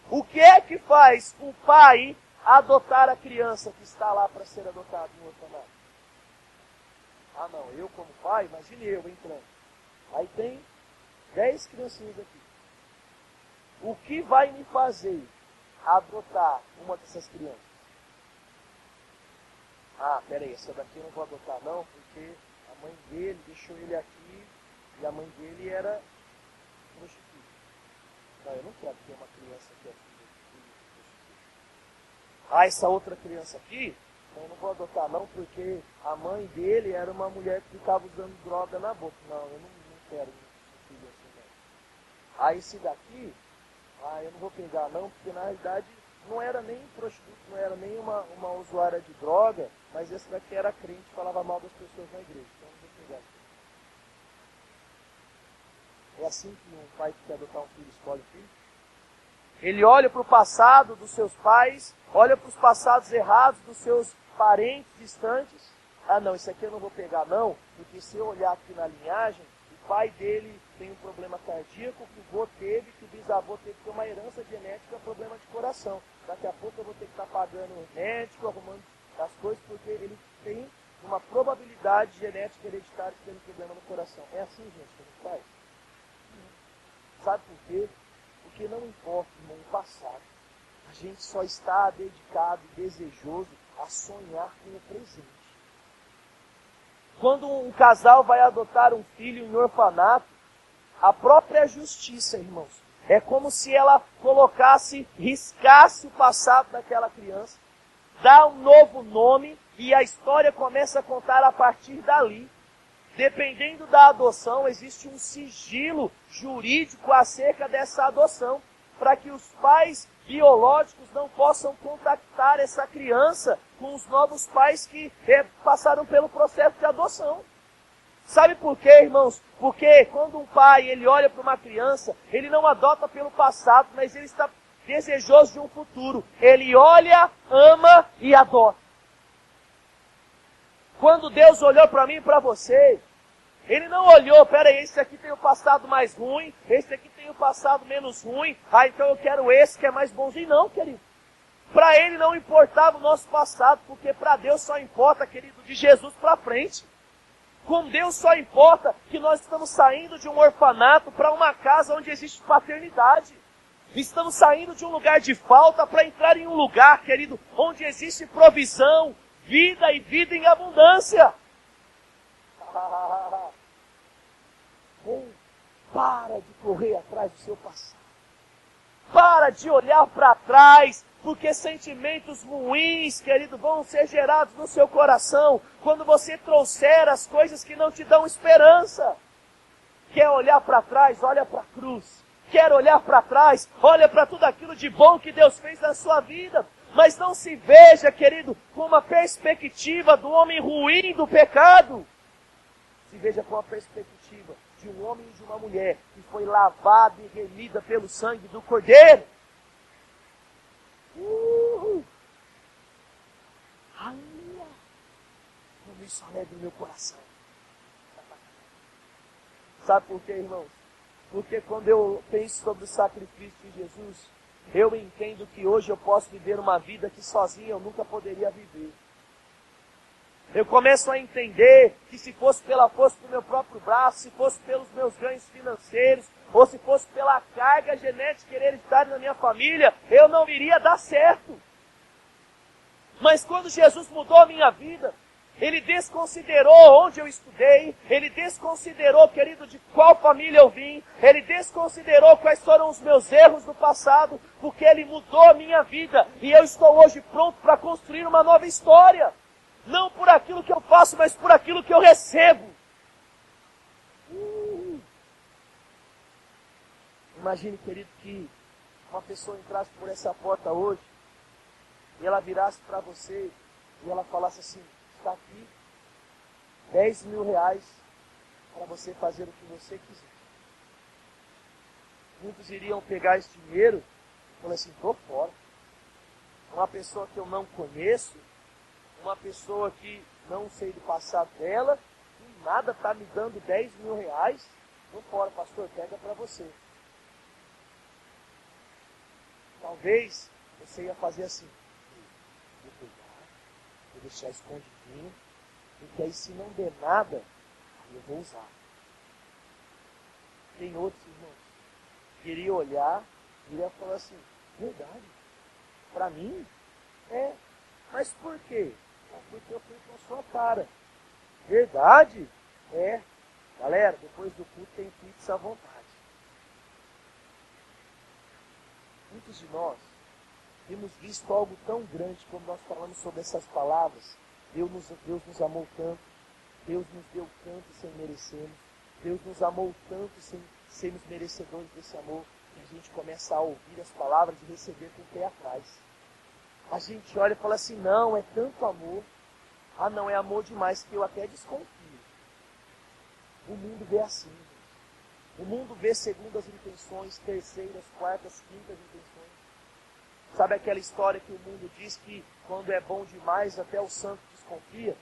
o que é que faz o pai adotar a criança que está lá para ser adotada em um orfanato? Ah não, eu como pai, imagine eu entrando. Aí tem 10 criancinhas aqui. O que vai me fazer adotar uma dessas crianças? Ah, peraí, essa daqui eu não vou adotar não, porque a mãe dele deixou ele aqui e a mãe dele era prostituta. Não, eu não quero ter uma criança que é filha de prostituta. Ah, essa outra criança aqui, eu não vou adotar não, porque a mãe dele era uma mulher que ficava usando droga na boca. Não, eu não quero filho assim não. Ah, esse daqui, eu não vou pegar não, porque na realidade não era nem prostituta, não era nem uma usuária de droga, mas esse daqui era crente, falava mal das pessoas na igreja. Então eu não vou pegar. É assim que um pai que quer adotar um filho escolhe o filho? Ele olha para o passado dos seus pais, olha para os passados errados dos seus parentes distantes. Ah não, isso aqui eu não vou pegar não, porque se eu olhar aqui na linhagem, o pai dele tem um problema cardíaco, que o avô teve, que o bisavô teve, que uma herança genética, problema de coração. Daqui a pouco eu vou ter que estar pagando um médico, arrumando as coisas, porque ele tem uma probabilidade genética hereditária de ter um problema no coração. É assim, gente, que a gente faz? Sabe por quê? Porque não importa, irmão, o passado. A gente só está dedicado e desejoso a sonhar com o presente. Quando um casal vai adotar um filho em orfanato, a própria justiça, irmãos, é como se ela riscasse o passado daquela criança, dá um novo nome e a história começa a contar a partir dali. Dependendo da adoção, existe um sigilo jurídico acerca dessa adoção, para que os pais biológicos não possam contactar essa criança com os novos pais que passaram pelo processo de adoção. Sabe por quê, irmãos? Porque quando um pai ele olha para uma criança, ele não adota pelo passado, mas ele está desejoso de um futuro. Ele olha, ama e adota. Quando Deus olhou para mim e para você, Ele não olhou, peraí, esse aqui tem o passado mais ruim, esse aqui tem o passado menos ruim, então eu quero esse que é mais bonzinho. Não, querido. Para Ele não importava o nosso passado, porque para Deus só importa, querido, de Jesus para frente. Com Deus só importa que nós estamos saindo de um orfanato para uma casa onde existe paternidade. Estamos saindo de um lugar de falta para entrar em um lugar, querido, onde existe provisão, vida e vida em abundância. Para de correr atrás do seu passado. Para de olhar para trás, porque sentimentos ruins, querido, vão ser gerados no seu coração quando você trouxer as coisas que não te dão esperança. Quer olhar para trás? Olha para a cruz. Quer olhar para trás? Olha para tudo aquilo de bom que Deus fez na sua vida. Mas não se veja, querido, com uma perspectiva do homem ruim do pecado. Se veja com a perspectiva de um homem e de uma mulher que foi lavada e remida pelo sangue do Cordeiro. Aleluia! Como isso alegra o meu coração. Sabe por quê, irmãos? Porque quando eu penso sobre o sacrifício de Jesus, eu entendo que hoje eu posso viver uma vida que sozinho eu nunca poderia viver. Eu começo a entender que se fosse pela força do meu próprio braço, se fosse pelos meus ganhos financeiros, ou se fosse pela carga genética hereditária na minha família, eu não iria dar certo. Mas quando Jesus mudou a minha vida, Ele desconsiderou onde eu estudei, Ele desconsiderou, querido, de qual família eu vim, Ele desconsiderou quais foram os meus erros do passado, porque Ele mudou a minha vida, e eu estou hoje pronto para construir uma nova história. Não por aquilo que eu faço, mas por aquilo que eu recebo. Imagine, querido, que uma pessoa entrasse por essa porta hoje, e ela virasse para você, e ela falasse assim: está aqui 10 mil reais para você fazer o que você quiser. Muitos iriam pegar esse dinheiro e falar assim: estou fora. Uma pessoa que eu não conheço, uma pessoa que não sei do passado dela, e nada está me dando 10 mil reais, estou fora, pastor, pega para você. Talvez você ia fazer assim: vou pegar, vou deixar escondidinho, porque aí se não der nada, aí eu vou usar. Tem outros irmãos que iriam olhar e iriam falar assim: verdade, para mim? Mas por quê? Porque eu fui com a sua cara. Verdade? Galera, depois do culto tem pizza à vontade. Muitos de nós temos visto algo tão grande quando nós falamos sobre essas palavras. Deus nos amou tanto, Deus nos deu tanto sem merecermos, Deus nos amou tanto sem sermos merecedores desse amor, que a gente começa a ouvir as palavras e receber com o pé atrás. A gente olha e fala assim: não, é tanto amor. Ah, não, é amor demais, que eu até desconfio. O mundo vê assim. O mundo vê segundas intenções, terceiras, quartas, quintas intenções. Sabe aquela história que o mundo diz que quando é bom demais, até o santo desconfia?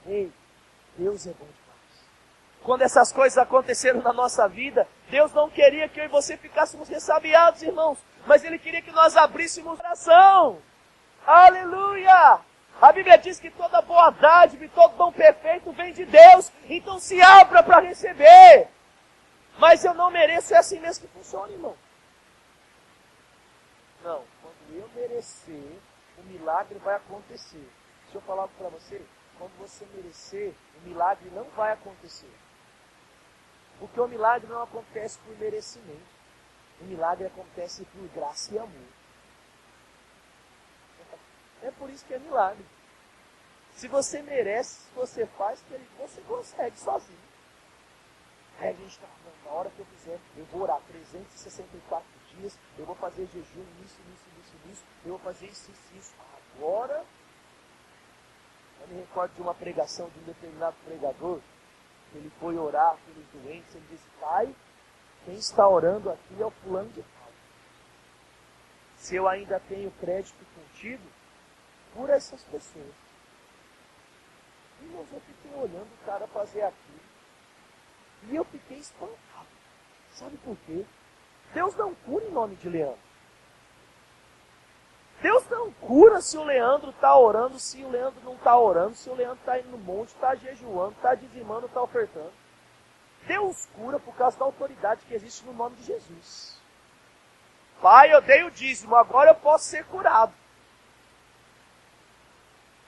Ei, Deus é bom demais. Quando essas coisas aconteceram na nossa vida, Deus não queria que eu e você ficássemos ressabiados, irmãos, mas Ele queria que nós abríssemos o coração. Aleluia! A Bíblia diz que toda boa dádiva e todo dom perfeito vem de Deus. Então se abra para receber. Mas eu não mereço, é assim mesmo que funciona, irmão. Não, quando eu merecer, o milagre vai acontecer. Deixa eu falar algo para você. Quando você merecer, o milagre não vai acontecer. Porque o milagre não acontece por merecimento. O milagre acontece por graça e amor. É por isso que é milagre. Se você merece, se você faz, você consegue sozinho. Aí a gente está falando: na hora que eu fizer, eu vou orar 364 dias, eu vou fazer jejum, isso, eu vou fazer isso. Agora, eu me recordo de uma pregação de um determinado pregador, que ele foi orar pelos doentes, ele disse: Pai, quem está orando aqui é o fulano de tal. Se eu ainda tenho crédito contigo, por essas pessoas. E eu fiquei olhando o cara fazer aquilo. E eu fiquei espantado. Sabe por quê? Deus não cura em nome de Leandro. Deus não cura se o Leandro está orando, se o Leandro não está orando, se o Leandro está indo no monte, está jejuando, está dizimando, está ofertando. Deus cura por causa da autoridade que existe no nome de Jesus. Pai, eu dei o dízimo, agora eu posso ser curado.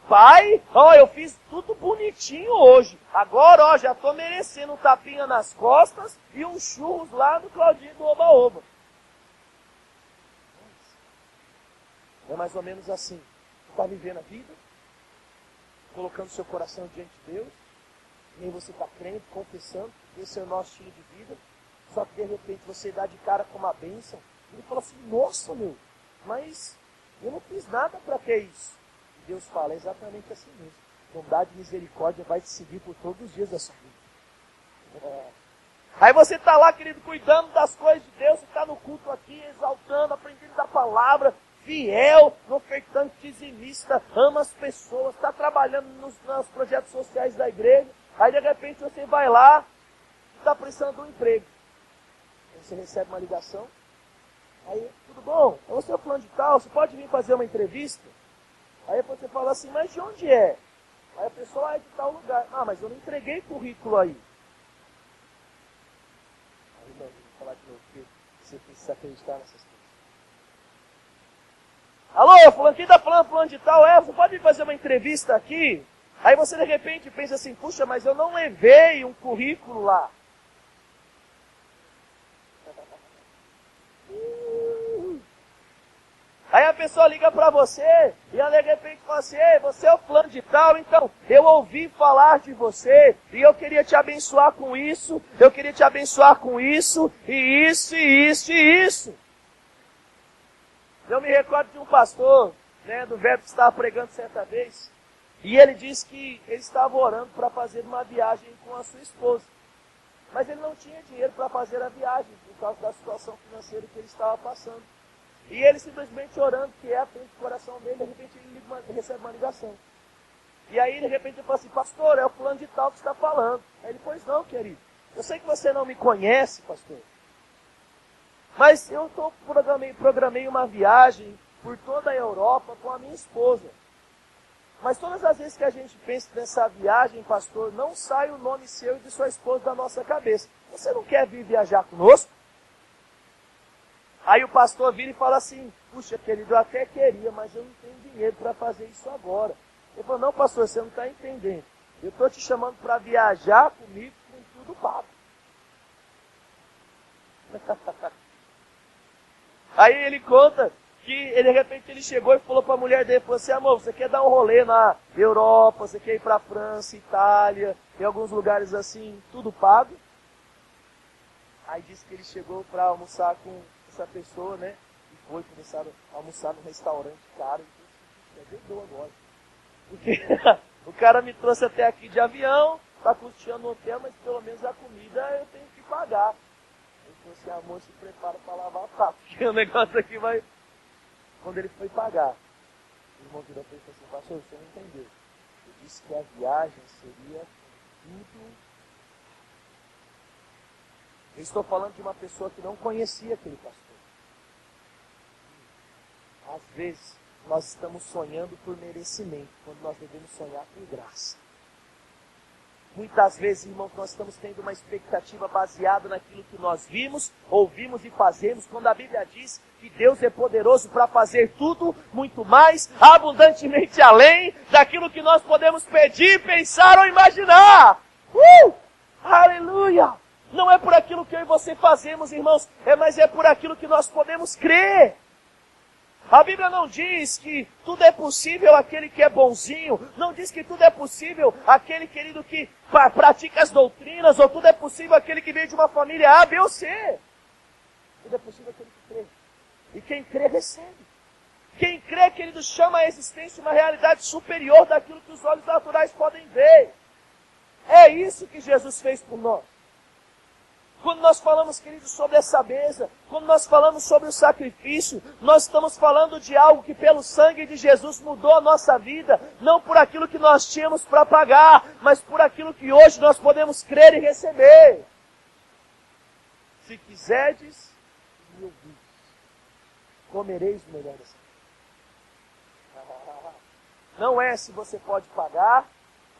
Pai, eu fiz tudo bonitinho hoje. Agora, já estou merecendo um tapinha nas costas e um churros lá no Claudinho do Oba-Oba. É mais ou menos assim. Você está vivendo a vida, colocando seu coração diante de Deus, e aí você está crendo, confessando, esse é o nosso estilo de vida, só que de repente você dá de cara com uma bênção, e ele fala assim: nossa, mas Eu não fiz nada para ter isso. E Deus fala, é exatamente assim mesmo. Bondade e misericórdia vai te seguir por todos os dias da sua vida. Aí você está lá, querido, cuidando das coisas de Deus, você está no culto aqui, exaltando, aprendendo da palavra, fiel, ofertante, dizimista, ama as pessoas, está trabalhando nos projetos sociais da igreja. Aí de repente você vai lá e está precisando de um emprego. Aí você recebe uma ligação. Aí, tudo bom? É você o fulano de tal, você pode vir fazer uma entrevista? Aí você fala assim, mas de onde é? Aí a pessoa é de tal lugar. Ah, mas eu não entreguei currículo aí. Aí não, vou falar de novo, porque você precisa acreditar nessas coisas. Alô, fulano, quem está falando, fulano de tal? Você pode vir fazer uma entrevista aqui? Aí você de repente pensa assim, puxa, mas eu não levei um currículo lá. Aí a pessoa liga para você e ela de repente fala assim, ei, você é o fulano de tal, então eu ouvi falar de você e eu queria te abençoar com isso, eu queria te abençoar com isso, e isso, e isso, e isso. Eu me recordo de um pastor, do verbo que estava pregando certa vez, e ele disse que ele estava orando para fazer uma viagem com a sua esposa. Mas ele não tinha dinheiro para fazer a viagem, por causa da situação financeira que ele estava passando. E ele simplesmente orando, que é a frente do coração dele, de repente ele recebe uma ligação. E aí de repente ele fala assim, pastor, é o fulano de tal que está falando. Aí ele, pois não, querido, eu sei que você não me conhece, pastor, mas eu programei uma viagem por toda a Europa com a minha esposa. Mas todas as vezes que a gente pensa nessa viagem, pastor, não sai o nome seu e de sua esposa da nossa cabeça. Você não quer vir viajar conosco? Aí o pastor vira e fala assim, puxa, querido, eu até queria, mas eu não tenho dinheiro para fazer isso agora. Ele falou, não, pastor, você não está entendendo. Eu estou te chamando para viajar comigo com tudo pago. Aí ele conta que de repente ele chegou e falou para a mulher dele, falou assim, amor, você quer dar um rolê na Europa, você quer ir para a França, Itália, em alguns lugares assim, tudo pago? Aí disse que ele chegou para almoçar com essa pessoa, né? E foi começar a almoçar num restaurante caro. E disse, doidou agora. Porque o cara me trouxe até aqui de avião, está custeando o hotel, mas pelo menos a comida eu tenho que pagar. Ele falou assim, amor, se prepara para lavar a prato, porque o negócio aqui vai... Quando ele foi pagar, o irmão virou para ele e falou assim, pastor, você não entendeu. Eu disse que a viagem seria tudo. Eu estou falando de uma pessoa que não conhecia aquele pastor. Às vezes, nós estamos sonhando por merecimento, quando nós devemos sonhar por graça. Muitas vezes, irmãos, nós estamos tendo uma expectativa baseada naquilo que nós vimos, ouvimos e fazemos, quando a Bíblia diz que Deus é poderoso para fazer tudo, muito mais, abundantemente além daquilo que nós podemos pedir, pensar ou imaginar. Aleluia! Não é por aquilo que eu e você fazemos, irmãos, mas é por aquilo que nós podemos crer. A Bíblia não diz que tudo é possível àquele que é bonzinho, não diz que tudo é possível àquele querido que pratica as doutrinas, ou tudo é possível àquele que veio de uma família A, B ou C. Tudo é possível àquele que crê. E quem crê, recebe. Quem crê, querido, chama a existência uma realidade superior daquilo que os olhos naturais podem ver. É isso que Jesus fez por nós. Quando nós falamos, queridos, sobre essa mesa, quando nós falamos sobre o sacrifício, nós estamos falando de algo que pelo sangue de Jesus mudou a nossa vida, não por aquilo que nós tínhamos para pagar, mas por aquilo que hoje nós podemos crer e receber. Se quiserdes e ouvirdes, comereis o melhor dessa vida. Não é se você pode pagar,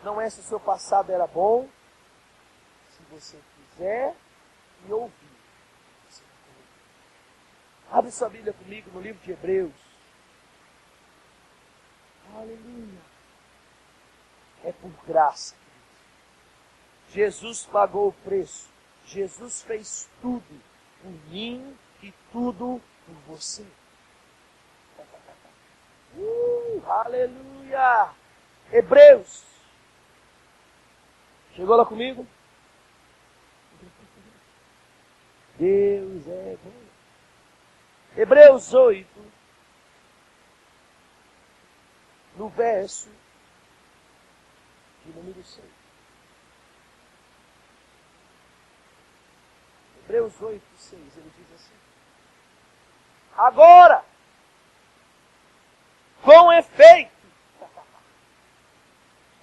não é se o seu passado era bom, se você quiser e ouvir. Abre sua Bíblia comigo no livro de Hebreus. Aleluia. É por graça. Jesus pagou o preço. Jesus fez tudo por mim e tudo por você. Aleluia. Hebreus. Chegou lá comigo? Deus é bom. Hebreus 8, no verso de número 6. Hebreus 8, 6, ele diz assim: agora, com efeito,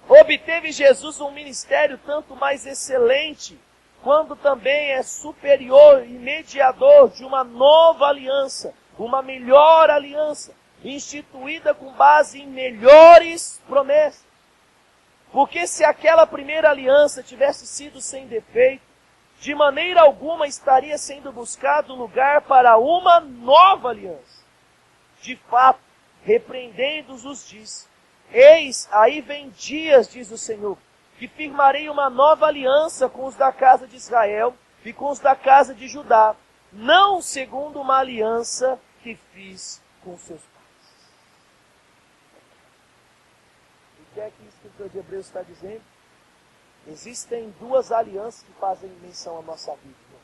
obteve Jesus um ministério tanto mais excelente, quando também é superior e mediador de uma nova aliança, uma melhor aliança, instituída com base em melhores promessas. Porque se aquela primeira aliança tivesse sido sem defeito, de maneira alguma estaria sendo buscado lugar para uma nova aliança. De fato, repreendendo-os disse: eis, aí vem dias, diz o Senhor, que firmarei uma nova aliança com os da casa de Israel e com os da casa de Judá, não segundo uma aliança que fiz com seus pais. O que é que o escritor de Hebreus está dizendo? Existem duas alianças que fazem menção à nossa vida, irmãos.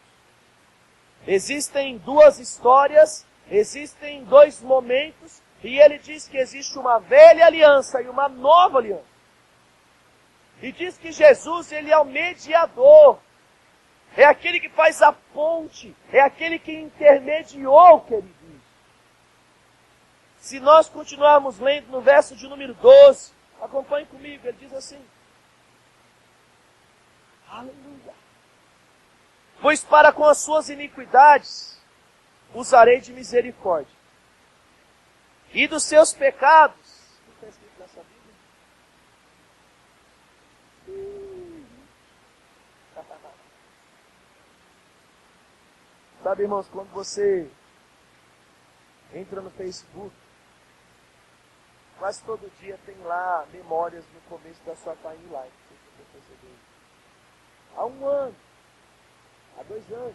Existem duas histórias, existem dois momentos, e ele diz que existe uma velha aliança e uma nova aliança. E diz que Jesus, ele é o mediador, é aquele que faz a ponte, é aquele que intermediou, queridos. Se nós continuarmos lendo no verso de número 12, acompanhe comigo, ele diz assim: aleluia. Pois para com as suas iniquidades usarei de misericórdia, e dos seus pecados, o que está escrito nessa Bíblia? Sabe, irmãos, quando você entra no Facebook, quase todo dia tem lá memórias no começo da sua timeline. Não sei se você percebeu. Há 1 ano, há 2 anos,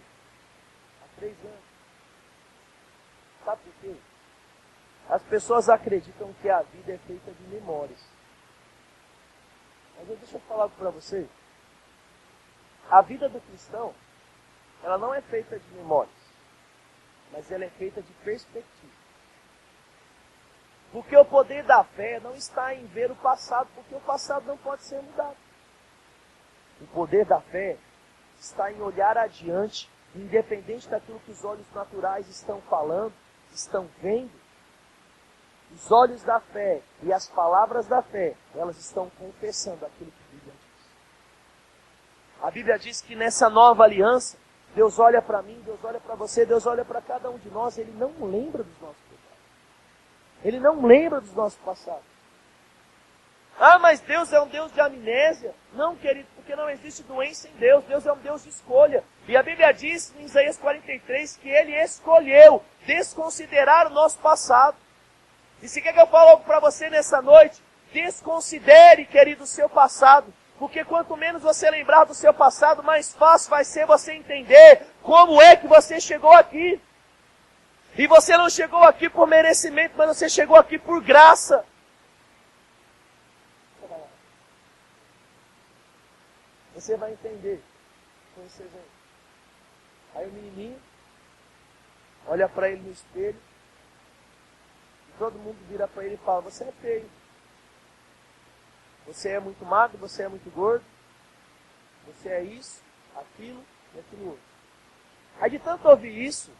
há 3 anos. Sabe por quê? As pessoas acreditam que a vida é feita de memórias. Mas deixa eu falar algo para você. A vida do cristão, ela não é feita de memórias, mas ela é feita de perspectiva. Porque o poder da fé não está em ver o passado, porque o passado não pode ser mudado. O poder da fé está em olhar adiante, independente daquilo que os olhos naturais estão falando, estão vendo. Os olhos da fé e as palavras da fé, elas estão confessando aquilo que a Bíblia diz. A Bíblia diz que nessa nova aliança, Deus olha para mim, Deus olha para você, Deus olha para cada um de nós, Ele não lembra dos nossos pecados. Ele não lembra dos nossos passados. Ah, mas Deus é um Deus de amnésia. Não, querido, porque não existe doença em Deus. Deus é um Deus de escolha. E a Bíblia diz em Isaías 43 que Ele escolheu desconsiderar o nosso passado. E se quer que eu fale algo para você nessa noite, desconsidere, querido, o seu passado. Porque quanto menos você lembrar do seu passado, mais fácil vai ser você entender como é que você chegou aqui. E você não chegou aqui por merecimento, mas você chegou aqui por graça. Você vai entender com esse exemplo. Aí o menininho olha para ele no espelho, e todo mundo vira para ele e fala: você é feio. Você é muito magro, você é muito gordo. Você é isso, aquilo e aquilo outro. Aí de tanto ouvir isso,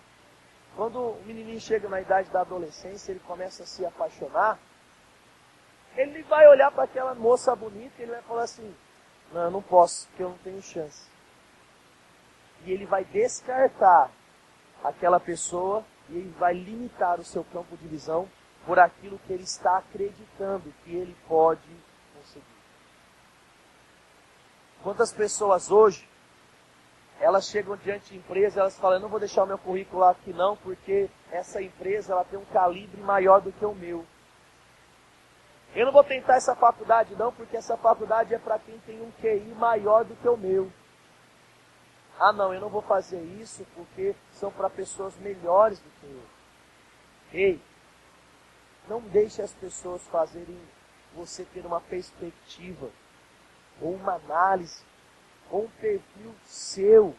quando o menininho chega na idade da adolescência, ele começa a se apaixonar, ele vai olhar para aquela moça bonita e ele vai falar assim: não, eu não posso, porque eu não tenho chance. E ele vai descartar aquela pessoa e ele vai limitar o seu campo de visão por aquilo que ele está acreditando que ele pode conseguir. Quantas pessoas hoje, elas chegam diante de empresa, elas falam: eu não vou deixar o meu currículo aqui não, porque essa empresa ela tem um calibre maior do que o meu. Eu não vou tentar essa faculdade não, porque essa faculdade é para quem tem um QI maior do que o meu. Ah não, eu não vou fazer isso porque são para pessoas melhores do que eu. Ei, não deixe as pessoas fazerem você ter uma perspectiva, ou uma análise, ou um perfil seu,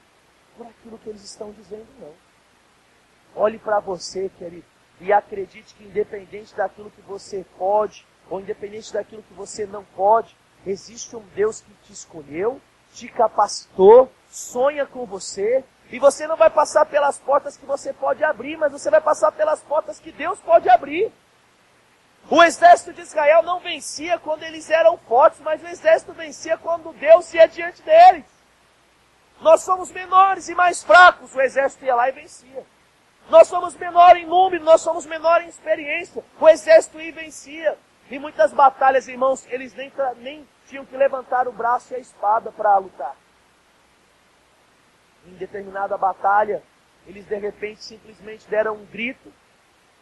por aquilo que eles estão dizendo, não. Olhe para você, querido, e acredite que independente daquilo que você pode ou independente daquilo que você não pode, existe um Deus que te escolheu, te capacitou, sonha com você, e você não vai passar pelas portas que você pode abrir, mas você vai passar pelas portas que Deus pode abrir. O exército de Israel não vencia quando eles eram fortes, mas o exército vencia quando Deus ia diante deles. Nós somos menores e mais fracos, o exército ia lá e vencia. Nós somos menor em número, nós somos menor em experiência, o exército ia e vencia. Em muitas batalhas, irmãos, eles nem tinham que levantar o braço e a espada para lutar. Em determinada batalha, eles de repente simplesmente deram um grito,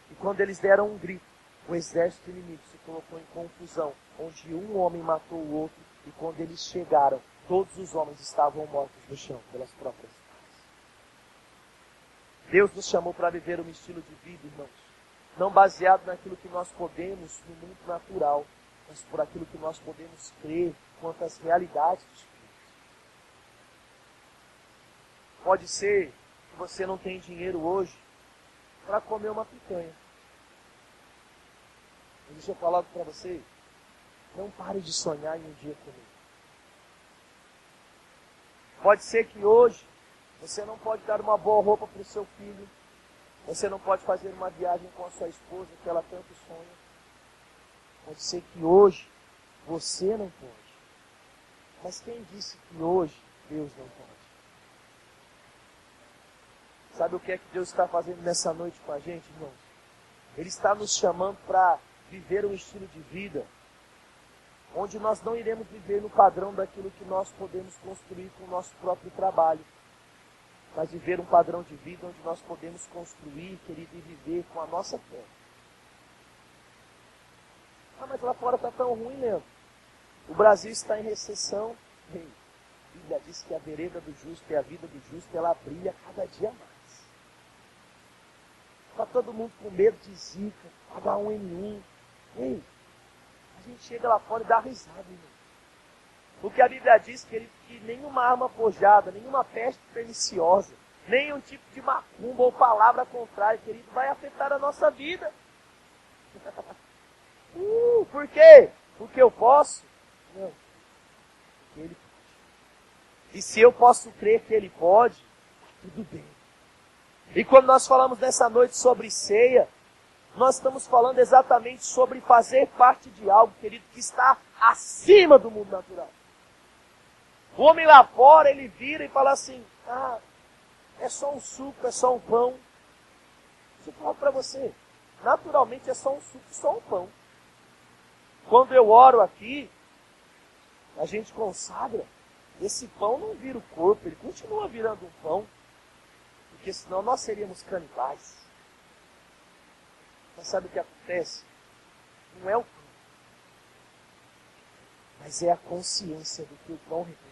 e quando eles deram um grito, o exército inimigo se colocou em confusão, onde um homem matou o outro, e quando eles chegaram, todos os homens estavam mortos no chão, pelas próprias espadas. Deus nos chamou para viver um estilo de vida, irmãos, não baseado naquilo que nós podemos no mundo natural, mas por aquilo que nós podemos crer quanto às realidades do Espírito. Pode ser que você não tenha dinheiro hoje para comer uma picanha. Deixa eu falar para você, não pare de sonhar em um dia comer. Pode ser que hoje você não pode dar uma boa roupa para o seu filho, você não pode fazer uma viagem com a sua esposa que ela tanto sonha. Pode ser que hoje você não pode. Mas quem disse que hoje Deus não pode? Sabe o que é que Deus está fazendo nessa noite com a gente, irmãos? Ele está nos chamando para viver um estilo de vida onde nós não iremos viver no padrão daquilo que nós podemos construir com o nosso próprio trabalho, mas viver um padrão de vida onde nós podemos construir, querido, e viver com a nossa fé. Ah, mas lá fora está tão ruim, Leandro. O Brasil está em recessão. A Bíblia diz que a vereda do justo e a vida do justo, ela brilha cada dia mais. Está todo mundo com medo de Zika, H1N1. Ei, a gente chega lá fora e dá risada, irmão. Porque a Bíblia diz, querido, que nenhuma arma forjada, nenhuma peste perniciosa, nenhum tipo de macumba ou palavra contrária, querido, vai afetar a nossa vida. Por quê? Porque eu posso? Não. Porque Ele pode. E se eu posso crer que Ele pode, tudo bem. E quando nós falamos nessa noite sobre ceia, nós estamos falando exatamente sobre fazer parte de algo, querido, que está acima do mundo natural. O homem lá fora, ele vira e fala assim, é só um suco, é só um pão. Eu falo para você, naturalmente é só um suco, só um pão. Quando eu oro aqui, a gente consagra, esse pão não vira o corpo, ele continua virando um pão, porque senão nós seríamos canibais. Mas sabe o que acontece? Não é o pão, mas é a consciência do que o pão representa.